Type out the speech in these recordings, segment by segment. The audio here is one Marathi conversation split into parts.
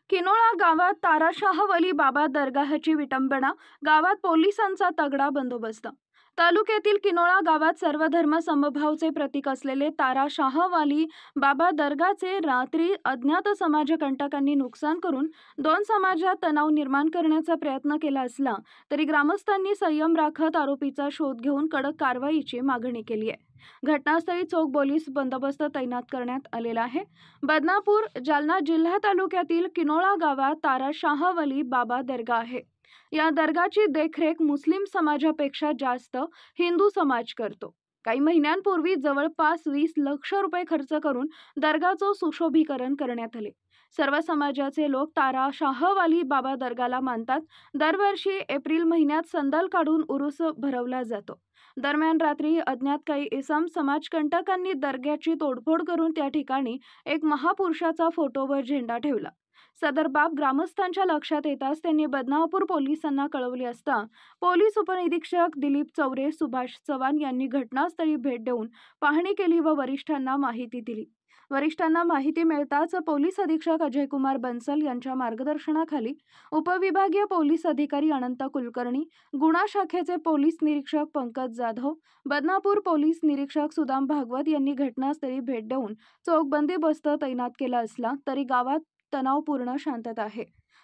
किनोळा गावात ताराशाह वली बाबा दरगाहची विटंबना, गावात पोलिसांचा तगडा बंदोबस्त। तालुक्यातील किनोळा गावात सर्वधर्म समभावचे प्रतीक असलेले ताराशाह वाली बाबा दरगाचे रात्री अज्ञात समाजकंटकांनी नुकसान करून दोन समाजात तणाव निर्माण करण्याचा प्रयत्न केला असला तरी ग्रामस्थांनी संयम राखत आरोपीचा शोध घेऊन कडक कारवाईची मागणी केली आहे। घटनास्थळी चोख पोलीस बंदोबस्त तैनात करण्यात आलेला आहे। बदनापूर, जालना जिल्हा तालुक्यातील किनोळा गावात ताराशाह वली बाबा दर्गा आहे। या दर्गाची देखरेख मुस्लिम समाजापेक्षा जास्त हिंदू समाज करतो। काही महिन्यांपूर्वी जवळपास 20 लाख रुपये खर्च करून दर्गाचं सुशोभीकरण करण्यात आले। सर्व समाजाचे लोक ताराशाह वाली बाबा दर्गाला मानतात। दरवर्षी एप्रिल महिन्यात संदल काढून उरूस भरवला जातो। दरम्यान रात्री अज्ञात काही इसम समाजकंटकांनी दर्ग्याची तोडफोड करून त्या ठिकाणी एक महापुरुषाचा फोटो व झेंडा ठेवला। सदर बाब ग्रामस्थांच्या लक्षात येताच त्यांनी बदनापूर पोलिसांना कळवले असता पोलीस उपनिरीक्षक दिलीप चौरे, सुभाष चव्हाण यांनी घटनास्थळी भेट देऊन पाहणी केली व वरिष्ठांना माहिती दिली। वरिष्ठांना माहिती मिळताच पोलीस अधीक्षक अजयकुमार बन्सल यांच्या मार्गदर्शनाखाली उपविभागीय पोलीस अधिकारी अनंत कुलकर्णी, गुन्हा शाखेचे पोलीस निरीक्षक पंकज जाधव, बदनापूर पोलीस निरीक्षक सुदाम भागवत यांनी घटनास्थळी भेट देऊन चोख बंदोबस्त तैनात केला असला तरी गावात तणावपूर्ण शांतता आहे।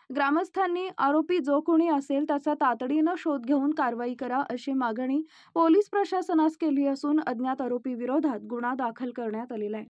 ग्रामस्थांनी आरोपी जो कोणी असेल त्याचा तातडीनं शोध घेऊन कारवाई करा अशी मागणी पोलीस प्रशासनास केली असून अज्ञात आरोपी विरोधात गुन्हा दाखल करण्यात आलेला आहे।